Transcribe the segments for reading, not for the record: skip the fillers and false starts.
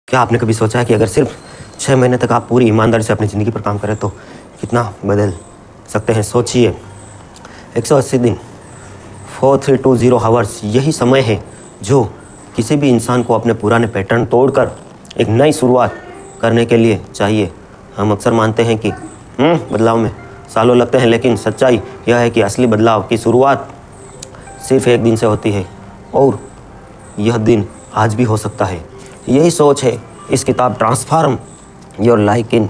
क्या आपने कभी सोचा है कि अगर सिर्फ 6 महीने तक आप पूरी ईमानदारी से अपनी ज़िंदगी पर काम करें तो कितना बदल सकते हैं? सोचिए, 180 दिन, 4320 आवर्स, यही समय है जो किसी भी इंसान को अपने पुराने पैटर्न तोड़कर एक नई शुरुआत करने के लिए चाहिए। हम अक्सर मानते हैं कि बदलाव में सालों लगते हैं, लेकिन सच्चाई यह है कि असली बदलाव की शुरुआत सिर्फ एक दिन से होती है, और यह दिन आज भी हो सकता है। यही सोच है इस किताब transform your life in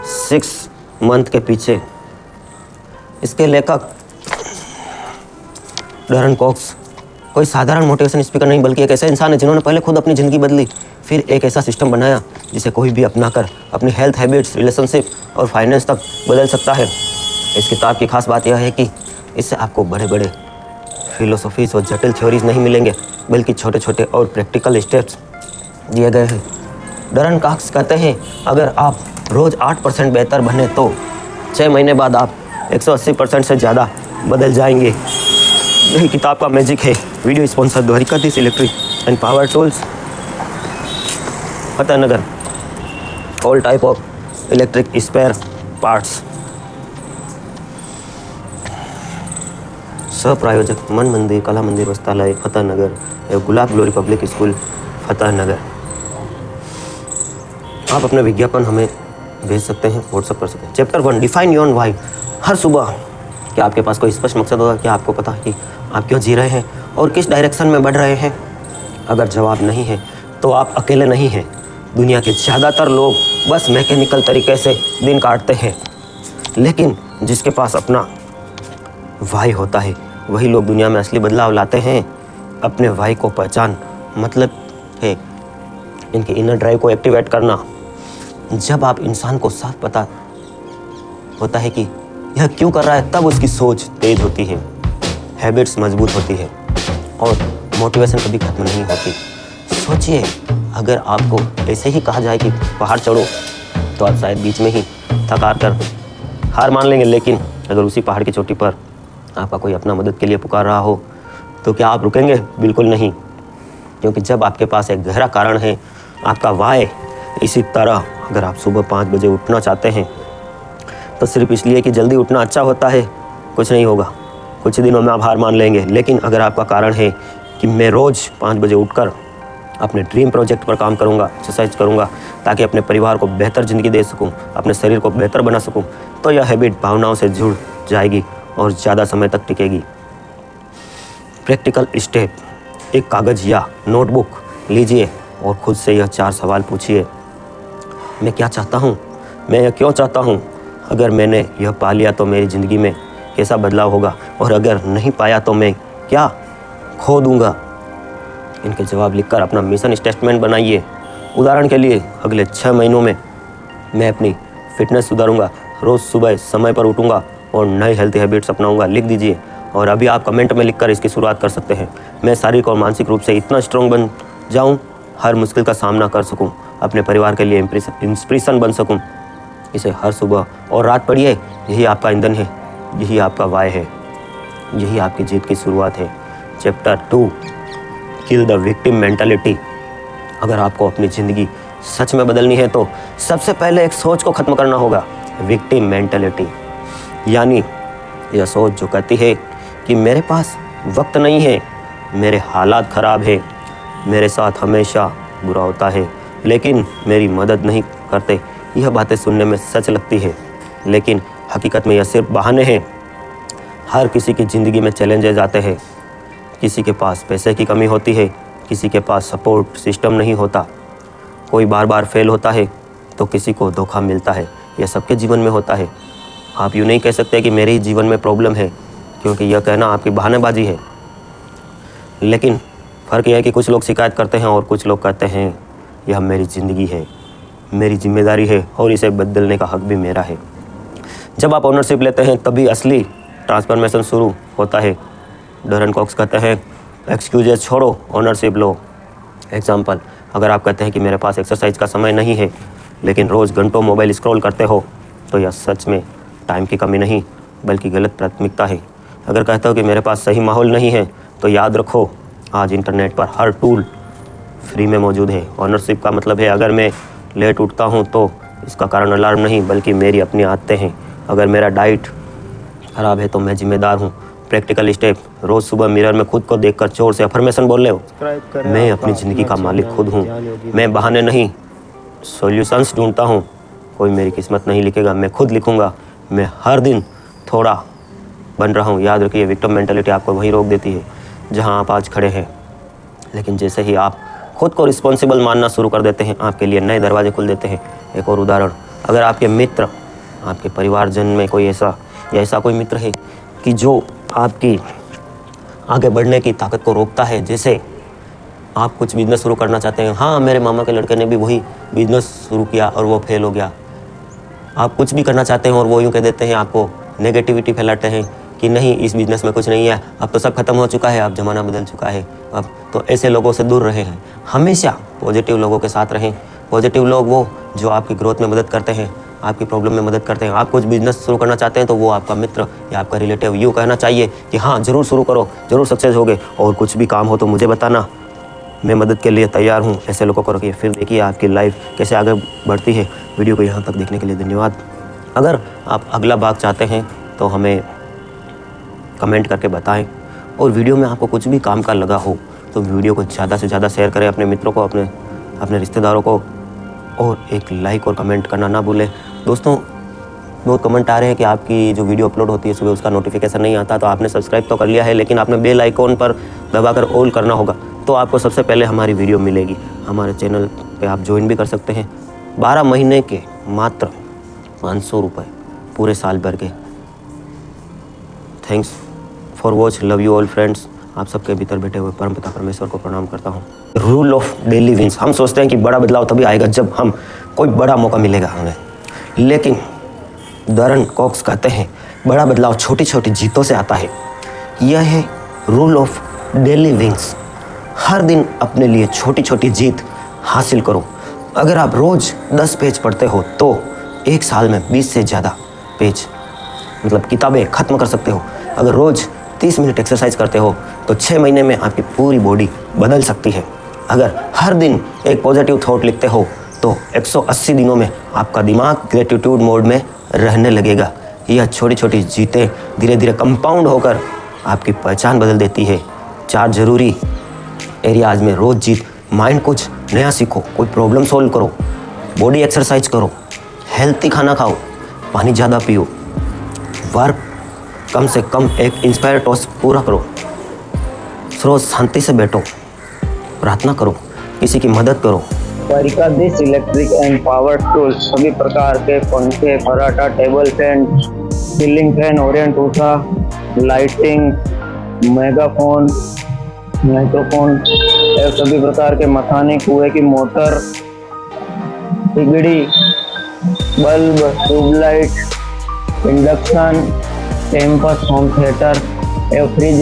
6 month के पीछे। इसके लेखक डरन कॉक्स कोई साधारण मोटिवेशन स्पीकर नहीं, बल्कि एक ऐसा इंसान है जिन्होंने पहले खुद अपनी ज़िंदगी बदली, फिर एक ऐसा सिस्टम बनाया जिसे कोई भी अपनाकर अपनी हेल्थ, हैबिट्स, रिलेशनशिप और फाइनेंस तक बदल सकता है। इस किताब की खास बात यह है कि इससे आपको बड़े बड़े फिलोसफीज और जटिल थ्योरीज नहीं मिलेंगे, बल्कि छोटे छोटे और प्रैक्टिकल स्टेप्स दिए गए हैं। डरन कॉक्स कहते हैं, अगर आप रोज़ 8% बेहतर बने तो 6 महीने बाद आप 180% से ज़्यादा बदल जाएंगे। यही किताब का मैजिक है। Video sponsor Dwarkadhish electric and power tools, Fatehnagar, all type of electric spare parts. सह प्रायोजक मन मंदिर, कला मंदिर, वस्त्रालय, फतेहनगर एवं Gulab glory public school, Fatehnagar. आप अपने विज्ञापन हमें भेज सकते हैं, व्हाट्सअप कर सकते हैं। Chapter 1, define your why. हर सुबह क्या आपके पास कोई स्पष्ट मकसद होगा? क्या आपको पता है कि आप क्यों जी रहे हैं और किस डायरेक्शन में बढ़ रहे हैं? अगर जवाब नहीं है तो आप अकेले नहीं हैं। दुनिया के ज़्यादातर लोग बस मैकेनिकल तरीके से दिन काटते हैं, लेकिन जिसके पास अपना वाई होता है वही लोग दुनिया में असली बदलाव लाते हैं। अपने वाई को पहचान मतलब है इनके इनर ड्राइव को एक्टिवेट करना। जब आप इंसान को साफ पता होता है कि यह क्यों कर रहा है, तब उसकी सोच तेज होती है, हैबिट्स मजबूत होती है और मोटिवेशन कभी खत्म नहीं होती। सोचिए, अगर आपको ऐसे ही कहा जाए कि पहाड़ चढ़ो तो आप शायद बीच में ही थक कर हार मान लेंगे, लेकिन अगर उसी पहाड़ की चोटी पर आपका कोई अपना मदद के लिए पुकार रहा हो तो क्या आप रुकेंगे? बिल्कुल नहीं, क्योंकि जब आपके पास एक गहरा कारण है, आपका वाई। इसी तरह अगर आप सुबह 5 बजे उठना चाहते हैं तो सिर्फ इसलिए कि जल्दी उठना अच्छा होता है कुछ नहीं होगा, कुछ दिनों में आप हार मान लेंगे। लेकिन अगर आपका कारण है कि मैं रोज़ 5 बजे उठकर अपने ड्रीम प्रोजेक्ट पर काम करूंगा, एक्सरसाइज करूंगा ताकि अपने परिवार को बेहतर ज़िंदगी दे सकूं, अपने शरीर को बेहतर बना सकूं, तो यह हैबिट भावनाओं से जुड़ जाएगी और ज़्यादा समय तक टिकेगी। प्रैक्टिकल स्टेप, एक कागज़ या नोटबुक लीजिए और खुद से यह 4 सवाल पूछिए। मैं क्या चाहता हूँ? मैं यह क्यों चाहता हूँ? अगर मैंने यह पा लिया तो मेरी ज़िंदगी में कैसा बदलाव होगा? और अगर नहीं पाया तो मैं क्या खो दूँगा? इनके जवाब लिखकर अपना मिशन स्टेटमेंट बनाइए। उदाहरण के लिए, अगले 6 महीनों में मैं अपनी फिटनेस सुधारूंगा, रोज़ सुबह समय पर उठूंगा और नए हेल्थी हैबिट्स अपनाऊंगा। लिख दीजिए और अभी आप कमेंट में लिखकर इसकी शुरुआत कर सकते हैं। मैं शारीरिक और मानसिक रूप से इतना स्ट्रॉन्ग बन जाऊं, हर मुश्किल का सामना कर सकूं, अपने परिवार के लिए इंस्पिरेशन बन सकूं। इसे हर सुबह और रात पढ़िए। यही आपका ईंधन है, यही आपका वाई है, यही आपकी जीत की शुरुआत है। Chapter 2, kill the victim mentality. अगर आपको अपनी ज़िंदगी सच में बदलनी है तो सबसे पहले एक सोच को ख़त्म करना होगा, विक्टिम मेंटालिटी। यानी यह सोच जो कहती है कि मेरे पास वक्त नहीं है, मेरे हालात ख़राब है, मेरे साथ हमेशा बुरा होता है, लेकिन मेरी मदद नहीं करते। यह बातें सुनने में सच लगती है, लेकिन हकीकत में यह सिर्फ बहाने हैं। हर किसी की ज़िंदगी में चैलेंजेस आते हैं। किसी के पास पैसे की कमी होती है, किसी के पास सपोर्ट सिस्टम नहीं होता, कोई बार बार फेल होता है तो किसी को धोखा मिलता है। यह सबके जीवन में होता है। आप यूँ नहीं कह सकते कि मेरे ही जीवन में प्रॉब्लम है, क्योंकि यह कहना आपकी बहानेबाजी है। लेकिन फ़र्क यह है कि कुछ लोग शिकायत करते हैं और कुछ लोग कहते हैं यह मेरी ज़िंदगी है, मेरी जिम्मेदारी है और इसे बदलने का हक भी मेरा है। जब आप ओनरशिप लेते हैं तभी असली ट्रांसफॉर्मेशन शुरू होता है। डरन कॉक्स कहते हैं, एक्सक्यूजेस छोड़ो, ओनरशिप लो। एग्जाम्पल, अगर आप कहते हैं कि मेरे पास एक्सरसाइज का समय नहीं है, लेकिन रोज़ घंटों मोबाइल स्क्रॉल करते हो, तो यह सच में टाइम की कमी नहीं बल्कि गलत प्राथमिकता है। अगर कहते हो कि मेरे पास सही माहौल नहीं है, तो याद रखो आज इंटरनेट पर हर टूल फ्री में मौजूद है। ऑनरशिप का मतलब है अगर मैं लेट उठता हूँ तो इसका कारण अलार्म नहीं बल्कि मेरी अपनी आदतें हैं। अगर मेरा डाइट ख़राब है तो मैं जिम्मेदार हूँ। प्रैक्टिकल स्टेप, रोज़ सुबह मिरर में खुद को देखकर जोर से अफर्मेशन बोल ले हो, मैं अपनी ज़िंदगी का मालिक खुद हूँ। मैं बहाने नहीं सॉल्यूशंस ढूंढता हूँ। कोई मेरी किस्मत नहीं लिखेगा, मैं खुद लिखूँगा। मैं हर दिन थोड़ा बन रहा हूँ। याद रखिए, विक्टिम मेंटालिटी आपको वहीं रोक देती है जहाँ आप आज खड़े हैं। लेकिन जैसे ही आप खुद को रिस्पॉन्सिबल मानना शुरू कर देते हैं, आपके लिए नए दरवाजे खुल देते हैं। एक और उदाहरण, अगर आपके मित्र, आपके परिवारजन में कोई ऐसा कोई मित्र है कि जो आपकी आगे बढ़ने की ताकत को रोकता है, जैसे आप कुछ बिजनेस शुरू करना चाहते हैं, हाँ मेरे मामा के लड़के ने भी वही बिजनेस शुरू किया और वो फेल हो गया। आप कुछ भी करना चाहते हैं और वो यूँ कह देते हैं, आपको नेगेटिविटी फैलाते हैं कि नहीं इस बिज़नेस में कुछ नहीं है, अब तो सब खत्म हो चुका है, अब ज़माना बदल चुका है। अब तो ऐसे लोगों से दूर रहे हैं, हमेशा पॉजिटिव लोगों के साथ रहें। पॉजिटिव लोग वो जो आपकी ग्रोथ में मदद करते हैं, आपकी प्रॉब्लम में मदद करते हैं। आप कुछ बिजनेस शुरू करना चाहते हैं तो वो आपका मित्र या आपका रिलेटिव यूँ कहना चाहिए कि हाँ ज़रूर शुरू करो, ज़रूर सक्सेस होगे, और कुछ भी काम हो तो मुझे बताना, मैं मदद के लिए तैयार हूँ। ऐसे लोगों को रखिए, फिर देखिए आपकी लाइफ कैसे आगे बढ़ती है। वीडियो को यहाँ तक देखने के लिए धन्यवाद। अगर आप अगला भाग चाहते हैं तो हमें कमेंट करके बताएं, और वीडियो में आपको कुछ भी काम का लगा हो तो वीडियो को ज़्यादा से ज़्यादा शेयर करें अपने मित्रों को, अपने रिश्तेदारों को, और एक लाइक और कमेंट करना ना भूलें। दोस्तों, बहुत कमेंट आ रहे हैं कि आपकी जो वीडियो अपलोड होती है सुबह उसका नोटिफिकेशन नहीं आता, तो आपने सब्सक्राइब तो कर लिया है लेकिन आपने बेल आइकॉन पर दबाकर ऑल करना होगा, तो आपको सबसे पहले हमारी वीडियो मिलेगी। हमारे चैनल पे आप ज्वाइन भी कर सकते हैं। 12 महीने के मात्र 500 रुपये, पूरे साल भर के। Thanks for watch, love you all friends. आप सबके भीतर बैठे हुए परमपिता परमेश्वर को प्रणाम करता हूँ। Rule of daily wins. हम सोचते हैं कि बड़ा बदलाव तभी आएगा जब हम कोई बड़ा मौका मिलेगा हमें, लेकिन डरन कॉक्स कहते हैं बड़ा बदलाव छोटी छोटी जीतों से आता है। यह है रूल ऑफ डेली विंस। हर दिन अपने लिए छोटी छोटी जीत हासिल करो। अगर आप रोज़ 10 पेज पढ़ते हो तो एक साल में 20 से ज़्यादा पेज मतलब किताबें ख़त्म कर सकते हो। अगर रोज़ 30 मिनट एक्सरसाइज करते हो तो 6 महीने में आपकी पूरी बॉडी बदल सकती है। अगर हर दिन एक पॉजिटिव थॉट लिखते हो तो 180 दिनों में आपका दिमाग ग्रेटिट्यूड मोड में रहने लगेगा। यह छोटी छोटी जीतें धीरे धीरे कंपाउंड होकर आपकी पहचान बदल देती है। 4 ज़रूरी एरियाज में रोज़ जीत। माइंड कुछ नया सीखो, कोई प्रॉब्लम सॉल्व करो, बॉडी एक्सरसाइज करो, हेल्थी खाना खाओ, पानी ज़्यादा पियो, वर्क कम से कम एक इंस्पायर टॉस्क पूरा करो, रोज़ शांति से बैठो, प्रार्थना करो, किसी की मदद करो। परिका दिस इलेक्ट्रिक एंड पावर टूल्स, सभी प्रकार के पंखे, फराटा, table fan, ceiling fan, Orient Usha, lighting, megaphone, microphone, सभी प्रकार के मथाने, कुएं की मोटर, बिगड़ी, बल्ब, ट्यूबलाइट, इंडक्शन, टेम्पस, होम थिएटर एवं फ्रिज।